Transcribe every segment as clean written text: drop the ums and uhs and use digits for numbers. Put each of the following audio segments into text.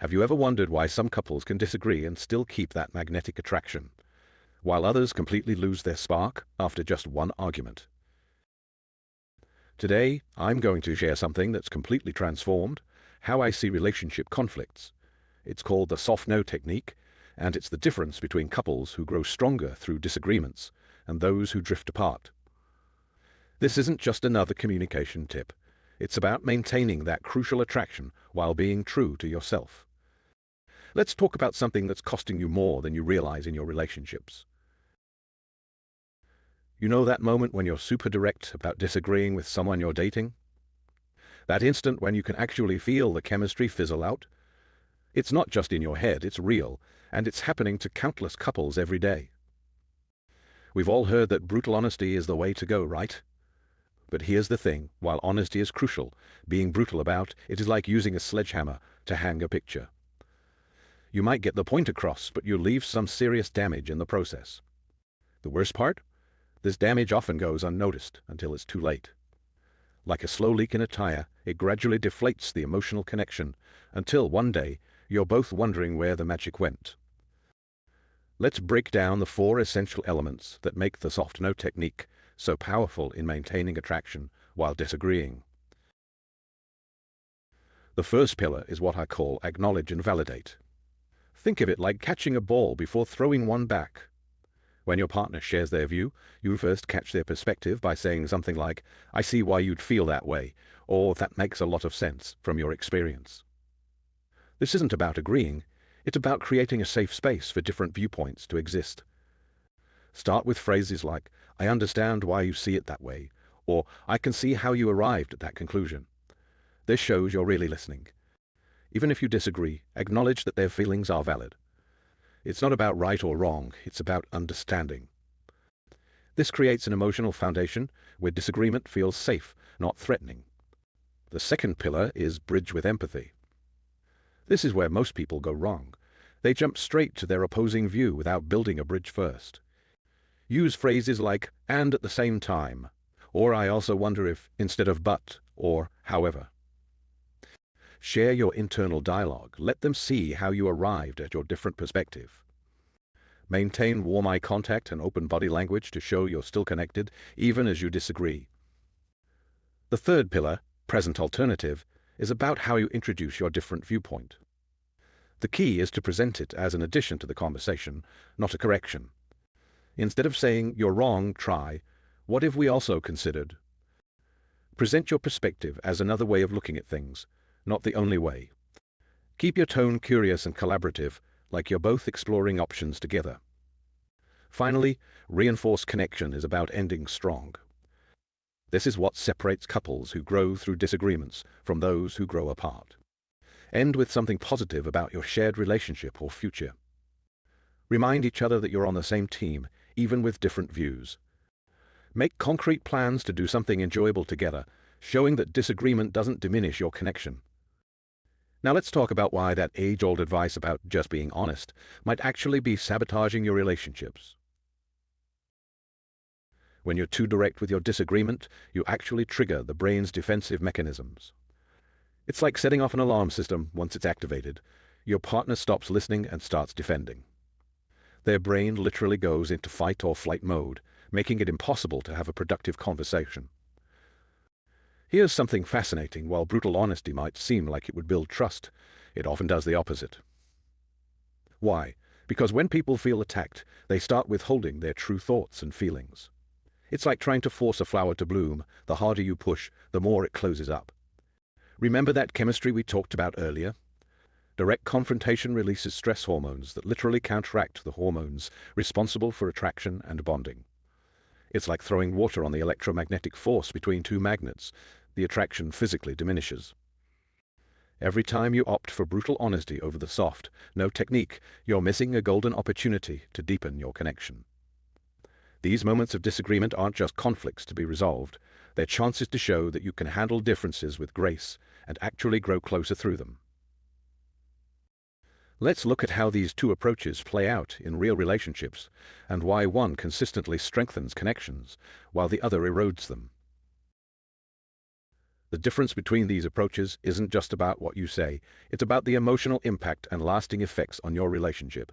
Have you ever wondered why some couples can disagree and still keep that magnetic attraction, while others completely lose their spark after just one argument? Today, I'm going to share something that's completely transformed how I see relationship conflicts. It's called the soft no technique, and it's the difference between couples who grow stronger through disagreements and those who drift apart. This isn't just another communication tip. It's about maintaining that crucial attraction while being true to yourself. Let's talk about something that's costing you more than you realize in your relationships. You know that moment when you're super direct about disagreeing with someone you're dating? That instant when you can actually feel the chemistry fizzle out? It's not just in your head, it's real, and it's happening to countless couples every day. We've all heard that brutal honesty is the way to go, right? But here's the thing, while honesty is crucial, being brutal about it is like using a sledgehammer to hang a picture. You might get the point across, but you leave some serious damage in the process. The worst part? This damage often goes unnoticed until it's too late. Like a slow leak in a tire, it gradually deflates the emotional connection until one day you're both wondering where the magic went. Let's break down the 4 essential elements that make the soft no technique so powerful in maintaining attraction while disagreeing. The first pillar is what I call acknowledge and validate. Think of it like catching a ball before throwing one back. When your partner shares their view, you first catch their perspective by saying something like, "I see why you'd feel that way," or "That makes a lot of sense from your experience." This isn't about agreeing, it's about creating a safe space for different viewpoints to exist. Start with phrases like, "I understand why you see it that way," or "I can see how you arrived at that conclusion." This shows you're really listening. Even if you disagree, acknowledge that their feelings are valid. It's not about right or wrong, it's about understanding. This creates an emotional foundation where disagreement feels safe, not threatening. The second pillar is bridge with empathy. This is where most people go wrong. They jump straight to their opposing view without building a bridge first. Use phrases like, "and at the same time," or "I also wonder if," instead of "but," or "however." Share your internal dialogue. Let them see how you arrived at your different perspective. Maintain warm eye contact and open body language to show you're still connected, even as you disagree. The third pillar, present alternative, is about how you introduce your different viewpoint. The key is to present it as an addition to the conversation, not a correction. Instead of saying, "You're wrong, try, what if we also considered?" Present your perspective as another way of looking at things, not the only way. Keep your tone curious and collaborative, like you're both exploring options together. Finally, reinforced connection is about ending strong. This is what separates couples who grow through disagreements from those who grow apart. End with something positive about your shared relationship or future. Remind each other that you're on the same team, even with different views. Make concrete plans to do something enjoyable together, showing that disagreement doesn't diminish your connection. Now let's talk about why that age-old advice about just being honest might actually be sabotaging your relationships. When you're too direct with your disagreement, you actually trigger the brain's defensive mechanisms. It's like setting off an alarm system. Once it's activated, your partner stops listening and starts defending. Their brain literally goes into fight or flight mode, making it impossible to have a productive conversation. Here's something fascinating. While brutal honesty might seem like it would build trust, it often does the opposite. Why? Because when people feel attacked, they start withholding their true thoughts and feelings. It's like trying to force a flower to bloom. The harder you push, the more it closes up. Remember that chemistry we talked about earlier? Direct confrontation releases stress hormones that literally counteract the hormones responsible for attraction and bonding. It's like throwing water on the electromagnetic force between two magnets. The attraction physically diminishes. Every time you opt for brutal honesty over the soft no technique, you're missing a golden opportunity to deepen your connection. These moments of disagreement aren't just conflicts to be resolved. They're chances to show that you can handle differences with grace and actually grow closer through them. Let's look at how these two approaches play out in real relationships and why one consistently strengthens connections while the other erodes them. The difference between these approaches isn't just about what you say, it's about the emotional impact and lasting effects on your relationship.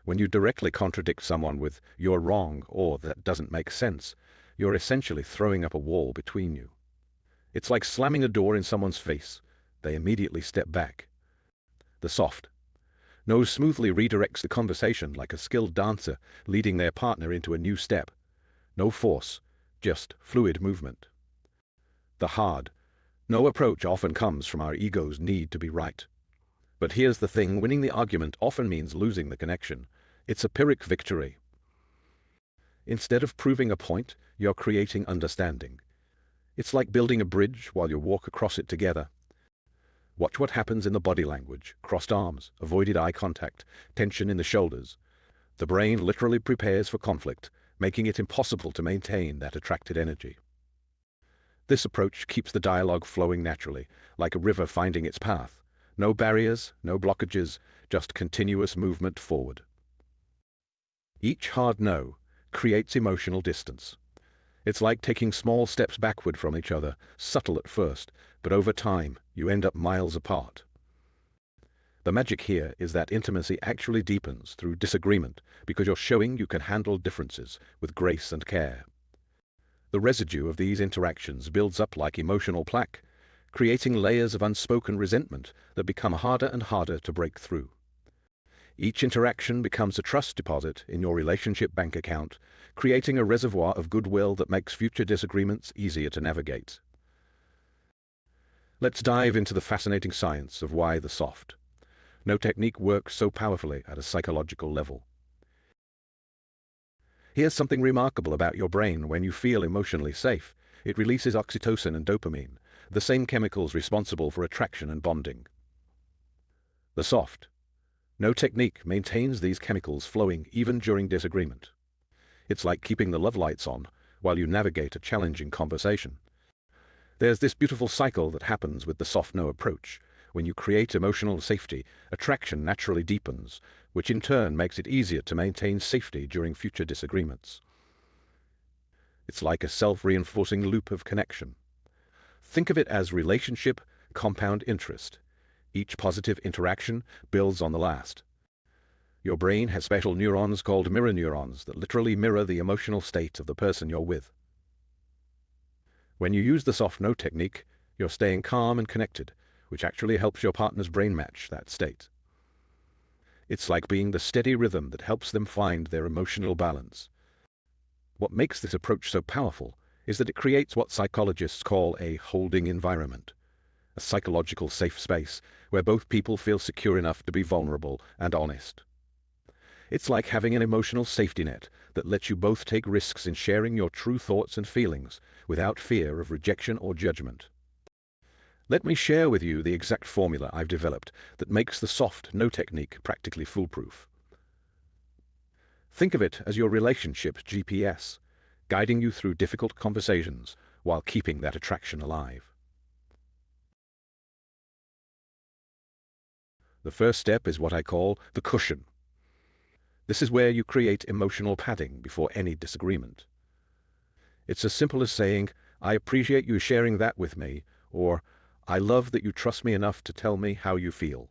When you directly contradict someone with "you're wrong" or "that doesn't make sense," you're essentially throwing up a wall between you. It's like slamming a door in someone's face. They immediately step back. The soft no smoothly redirects the conversation like a skilled dancer leading their partner into a new step. No force, just fluid movement. The hard no approach often comes from our ego's need to be right. But here's the thing, winning the argument often means losing the connection. It's a Pyrrhic victory. Instead of proving a point, you're creating understanding. It's like building a bridge while you walk across it together. Watch what happens in the body language: crossed arms, avoided eye contact, tension in the shoulders. The brain literally prepares for conflict, making it impossible to maintain that attracted energy. This approach keeps the dialogue flowing naturally, like a river finding its path. No barriers, no blockages, just continuous movement forward. Each hard no creates emotional distance. It's like taking small steps backward from each other, subtle at first, but over time you end up miles apart. The magic here is that intimacy actually deepens through disagreement because you're showing you can handle differences with grace and care. The residue of these interactions builds up like emotional plaque, creating layers of unspoken resentment that become harder and harder to break through. Each interaction becomes a trust deposit in your relationship bank account, creating a reservoir of goodwill that makes future disagreements easier to navigate. Let's dive into the fascinating science of why the soft no technique works so powerfully at a psychological level. Here's something remarkable about your brain. When you feel emotionally safe, it releases oxytocin and dopamine, the same chemicals responsible for attraction and bonding. The soft no technique maintains these chemicals flowing even during disagreement. It's like keeping the love lights on while you navigate a challenging conversation. There's this beautiful cycle that happens with the soft no approach. When you create emotional safety, attraction naturally deepens, which in turn makes it easier to maintain safety during future disagreements. It's like a self-reinforcing loop of connection. Think of it as relationship compound interest. Each positive interaction builds on the last. Your brain has special neurons called mirror neurons that literally mirror the emotional state of the person you're with. When you use the soft no technique, you're staying calm and connected, which actually helps your partner's brain match that state. It's like being the steady rhythm that helps them find their emotional balance. What makes this approach so powerful is that it creates what psychologists call a holding environment, a psychological safe space where both people feel secure enough to be vulnerable and honest. It's like having an emotional safety net that lets you both take risks in sharing your true thoughts and feelings without fear of rejection or judgment. Let me share with you the exact formula I've developed that makes the soft no technique practically foolproof. Think of it as your relationship GPS, guiding you through difficult conversations while keeping that attraction alive. The first step is what I call the cushion. This is where you create emotional padding before any disagreement. It's as simple as saying, "I appreciate you sharing that with me," or "I love that you trust me enough to tell me how you feel."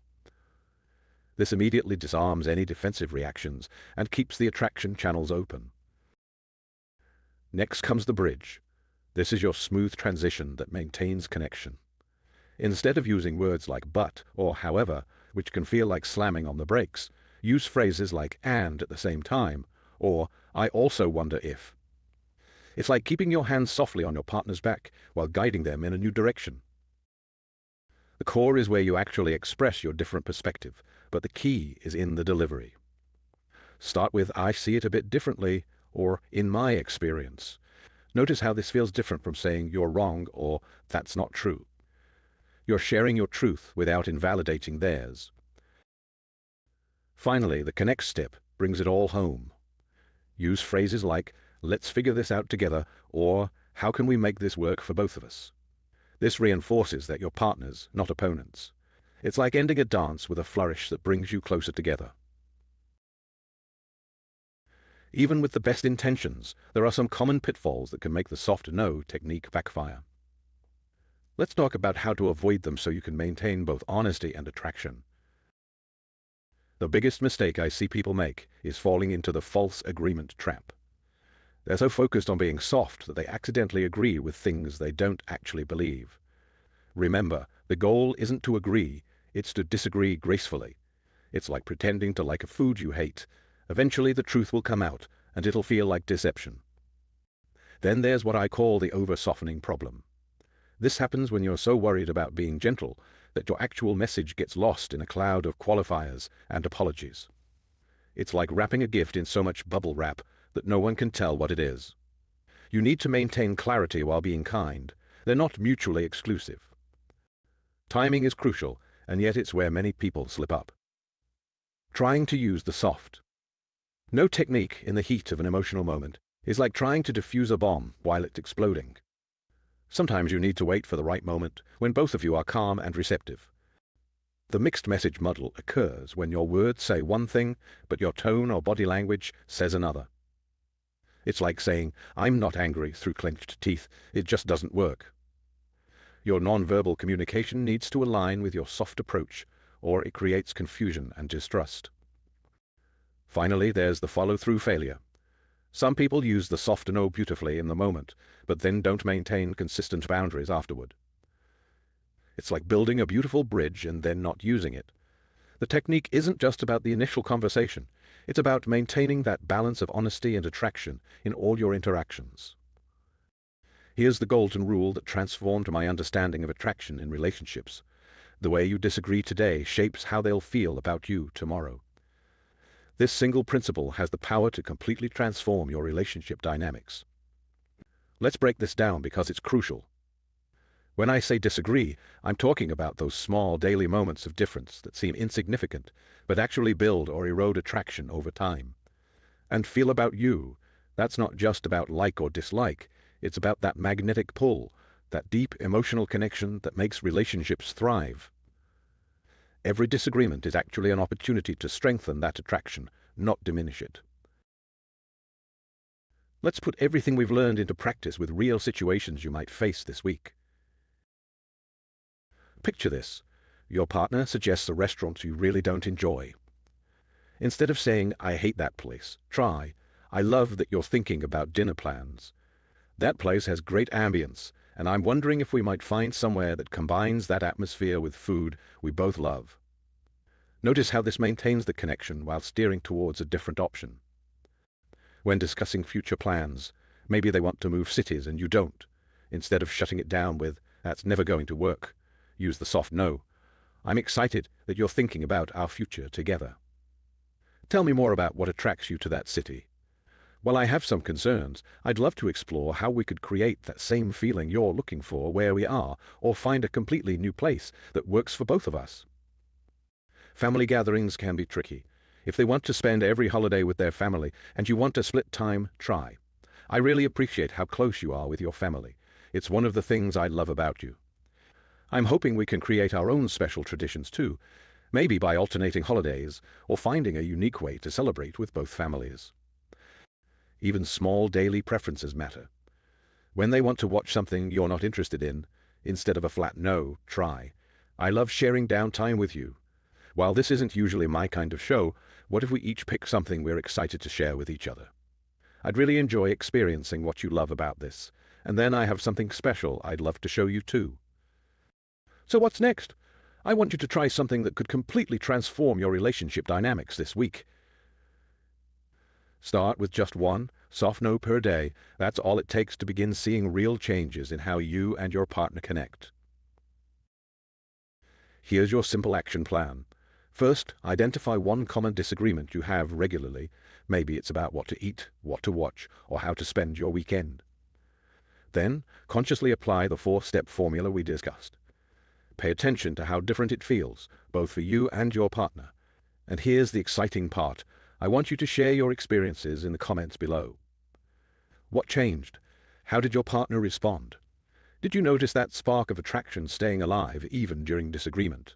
This immediately disarms any defensive reactions and keeps the attraction channels open. Next comes the bridge. This is your smooth transition that maintains connection. Instead of using words like "but" or "however," which can feel like slamming on the brakes, use phrases like "and" at the same time, or "I also wonder if." It's like keeping your hands softly on your partner's back while guiding them in a new direction. The core is where you actually express your different perspective, but the key is in the delivery. Start with "I see it a bit differently," or "in my experience." Notice how this feels different from saying "you're wrong" or "that's not true." You're sharing your truth without invalidating theirs. Finally, the connect step brings it all home. Use phrases like "let's figure this out together," or "how can we make this work for both of us?" This reinforces that you're partners, not opponents. It's like ending a dance with a flourish that brings you closer together. Even with the best intentions, there are some common pitfalls that can make the soft no technique backfire. Let's talk about how to avoid them so you can maintain both honesty and attraction. The biggest mistake I see people make is falling into the false agreement trap. They're so focused on being soft that they accidentally agree with things they don't actually believe. Remember, the goal isn't to agree, it's to disagree gracefully. It's like pretending to like a food you hate. Eventually the truth will come out, and it'll feel like deception. Then there's what I call the over-softening problem. This happens when you're so worried about being gentle that your actual message gets lost in a cloud of qualifiers and apologies. It's like wrapping a gift in so much bubble wrap that no one can tell what it is. You need to maintain clarity while being kind. They're not mutually exclusive. Timing is crucial, and yet it's where many people slip up. Trying to use the soft. No technique in the heat of an emotional moment is like trying to defuse a bomb while it's exploding. Sometimes you need to wait for the right moment, when both of you are calm and receptive. The mixed message muddle occurs when your words say one thing, but your tone or body language says another. It's like saying, "I'm not angry," through clenched teeth. It just doesn't work. Your non-verbal communication needs to align with your soft approach, or it creates confusion and distrust. Finally, there's the follow-through failure. Some people use the soft no beautifully in the moment, but then don't maintain consistent boundaries afterward. It's like building a beautiful bridge and then not using it. The technique isn't just about the initial conversation. It's about maintaining that balance of honesty and attraction in all your interactions. Here's the golden rule that transformed my understanding of attraction in relationships. The way you disagree today shapes how they'll feel about you tomorrow. This single principle has the power to completely transform your relationship dynamics. Let's break this down because it's crucial. When I say disagree, I'm talking about those small daily moments of difference that seem insignificant, but actually build or erode attraction over time. And feel about you, that's not just about like or dislike, it's about that magnetic pull, that deep emotional connection that makes relationships thrive. Every disagreement is actually an opportunity to strengthen that attraction, not diminish it. Let's put everything we've learned into practice with real situations you might face this week. Picture this. Your partner suggests a restaurant you really don't enjoy. Instead of saying, "I hate that place," try, "I love that you're thinking about dinner plans. That place has great ambience, and I'm wondering if we might find somewhere that combines that atmosphere with food we both love." Notice how this maintains the connection while steering towards a different option. When discussing future plans, maybe they want to move cities and you don't. Instead of shutting it down with, "That's never going to work," use the soft no. "I'm excited that you're thinking about our future together. Tell me more about what attracts you to that city. While I have some concerns, I'd love to explore how we could create that same feeling you're looking for where we are, or find a completely new place that works for both of us." Family gatherings can be tricky. If they want to spend every holiday with their family and you want to split time, try. "I really appreciate how close you are with your family. It's one of the things I love about you. I'm hoping we can create our own special traditions too, maybe by alternating holidays or finding a unique way to celebrate with both families." Even small daily preferences matter. When they want to watch something you're not interested in, instead of a flat no, try, "I love sharing downtime with you. While this isn't usually my kind of show, what if we each pick something we're excited to share with each other? I'd really enjoy experiencing what you love about this, and then I have something special I'd love to show you too." So what's next? I want you to try something that could completely transform your relationship dynamics this week. Start with just one soft no per day. That's all it takes to begin seeing real changes in how you and your partner connect. Here's your simple action plan. First, identify one common disagreement you have regularly. Maybe it's about what to eat, what to watch, or how to spend your weekend. Then, consciously apply the 4-step formula we discussed. Pay attention to how different it feels, both for you and your partner. And here's the exciting part. I want you to share your experiences in the comments below. What changed? How did your partner respond? Did you notice that spark of attraction staying alive even during disagreement?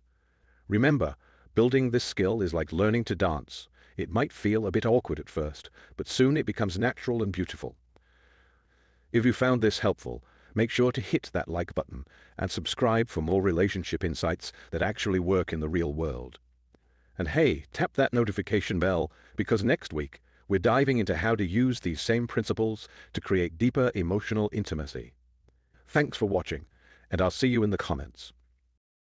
Remember, building this skill is like learning to dance. It might feel a bit awkward at first, but soon it becomes natural and beautiful. If you found this helpful, Make sure to hit that like button and subscribe for more relationship insights that actually work in the real world. And hey, tap that notification bell, because next week we're diving into how to use these same principles to create deeper emotional intimacy. Thanks for watching, and I'll see you in the comments.